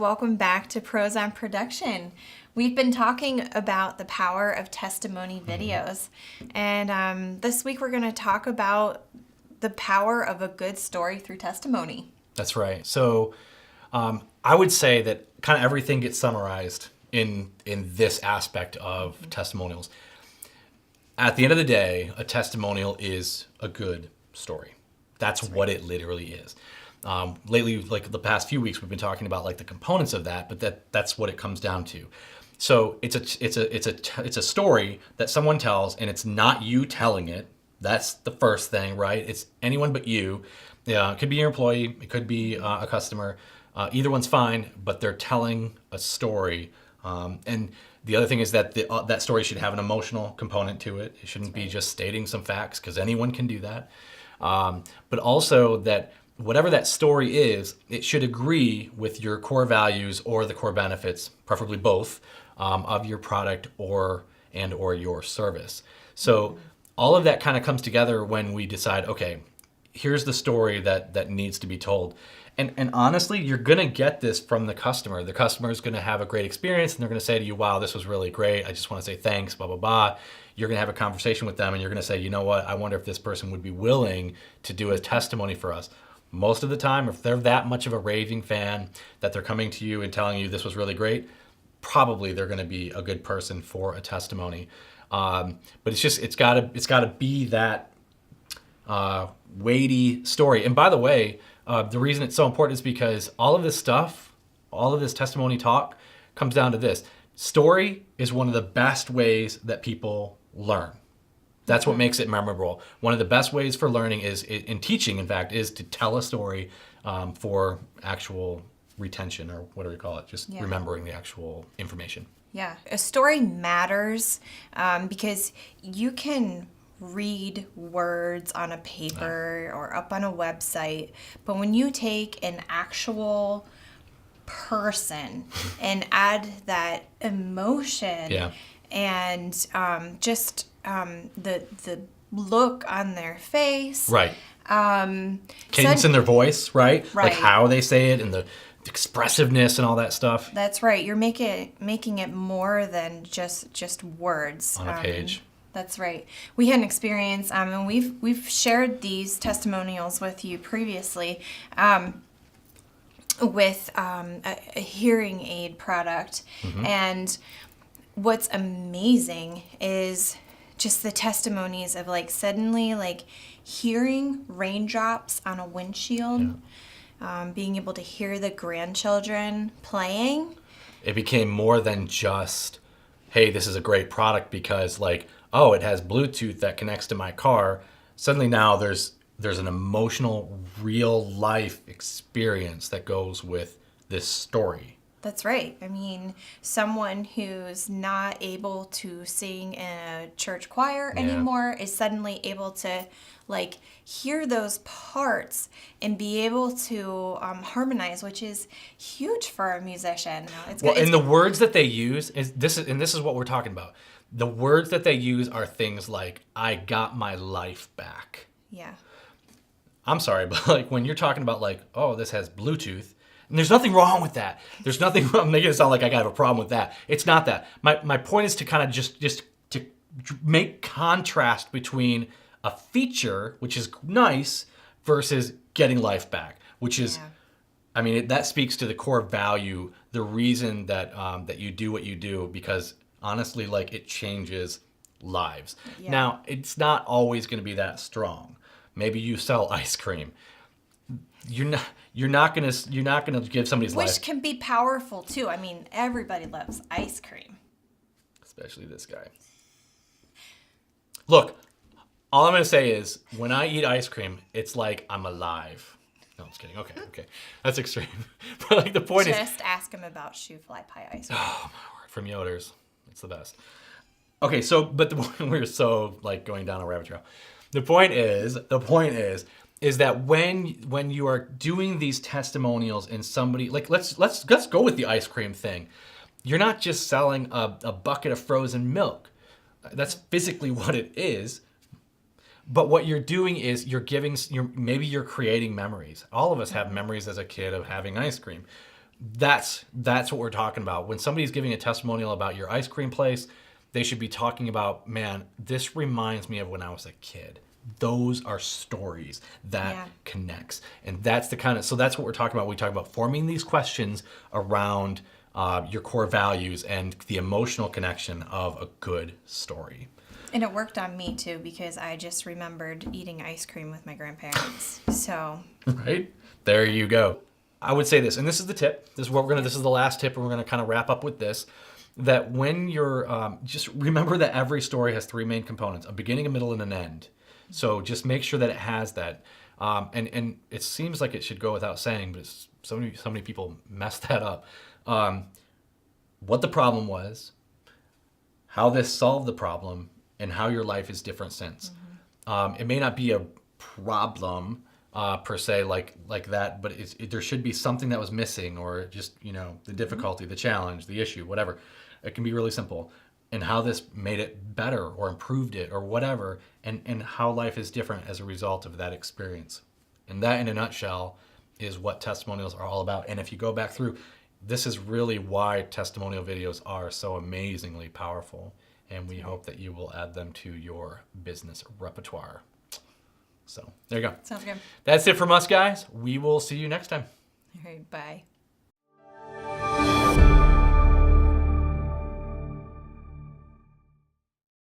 welcome back to Pros on Production. We've been talking about the power of testimony videos, and this week we're going to talk about the power of a good story through testimony. That's right. So I would say that kind of everything gets summarized in this aspect of testimonials. At the end of the day, a testimonial is a good story. That's what it literally is. Lately, like the past few weeks, we've been talking about like the components of that, but that's what it comes down to. So it's a story that someone tells, and it's not you telling it. That's the first thing, right? It's anyone but you. It could be your employee, it could be a customer. Either one's fine, but they're telling a story. And the other thing is that that story should have an emotional component to it. It shouldn't be just stating some facts, because anyone can do that. But also that whatever that story is, it should agree with your core values or the core benefits, preferably both, of your product or your service. So all of that kind of comes together when we decide, okay, here's the story that needs to be told. And honestly, you're going to get this from the customer. The customer is going to have a great experience, and they're going to say to you, wow, this was really great. I just want to say thanks, blah, blah, blah. You're going to have a conversation with them, and you're going to say, you know what, I wonder if this person would be willing to do a testimony for us. Most of the time, if they're that much of a raving fan that they're coming to you and telling you this was really great, probably they're going to be a good person for a testimony. But it's got to be that weighty story. And by the way, the reason it's so important is because all of this stuff, all of this testimony talk comes down to this. Story is one of the best ways that people learn. That's what makes it memorable. One of the best ways for learning is, in teaching, in fact, is to tell a story for actual retention, or what do we call it? Just remembering the actual information. Yeah, a story matters because you can read words on a paper or up on a website, but when you take an actual person and add that emotion and just the look on their face, right? Cadence in their voice, right? Like how they say it and the expressiveness and all that stuff. That's right. You're making it more than just words on a page. That's right. We had an experience, and we've shared these testimonials with you previously, with a hearing aid product. And what's amazing is just the testimonies of like suddenly like hearing raindrops on a windshield, being able to hear the grandchildren playing. It became more than just, hey, this is a great product because like, oh, it has Bluetooth that connects to my car. Suddenly now there's an emotional, real life experience that goes with this story. That's right. I mean, someone who's not able to sing in a church choir anymore is suddenly able to like hear those parts and be able to harmonize, which is huge for a musician. And the words that they use this is what we're talking about. The words that they use are things like, I got my life back. Yeah. I'm sorry, but like when you're talking about like, oh, this has Bluetooth, and there's nothing wrong with that. There's nothing wrong, I'm making it sound like I have a problem with that. It's not that. My point is to kind of just to make contrast between a feature, which is nice, versus getting life back, which is, I mean, that speaks to the core value, the reason that that you do what you do, because honestly, like it changes lives. Yeah. Now, it's not always going to be that strong. Maybe you sell ice cream. You're not gonna give somebody's life. Which can be powerful too. I mean, everybody loves ice cream. Especially this guy. Look, all I'm gonna say is when I eat ice cream, it's like I'm alive. No, I'm just kidding. Okay. That's extreme. But like the point is, just ask him about shoe fly pie ice cream. Oh my word, from Yoder's. It's the best. Okay, so but we're so like going down a rabbit trail. The point is that when you are doing these testimonials and somebody like let's go with the ice cream thing. You're not just selling a bucket of frozen milk. That's physically what it is. But what you're doing is maybe you're creating memories. All of us have memories as a kid of having ice cream. That's what we're talking about. When somebody's giving a testimonial about your ice cream place, they should be talking about, man, this reminds me of when I was a kid. Those are stories that connects. And that's the kind of, so that's what we're talking about. We talk about forming these questions around your core values and the emotional connection of a good story. And it worked on me too, because I just remembered eating ice cream with my grandparents. So, right? There you go. I would say this, and this is the tip. This is what we're gonna. This is the last tip, and we're gonna kind of wrap up with this. That when you're, just remember that every story has three main components: a beginning, a middle, and an end. So just make sure that it has that. And it seems like it should go without saying, but so many people mess that up. What the problem was, how this solved the problem, and how your life is different since. It may not be a problem per se like that, but there should be something that was missing, or just the difficulty, the challenge, the issue, whatever. It can be really simple, and how this made it better or improved it or whatever, and how life is different as a result of that experience. And that, in a nutshell, is what testimonials are all about. And if you go back through, this is really why testimonial videos are so amazingly powerful. And we hope that you will add them to your business repertoire. So there you go. Sounds good. That's it from us, guys. We will see you next time. All right, bye.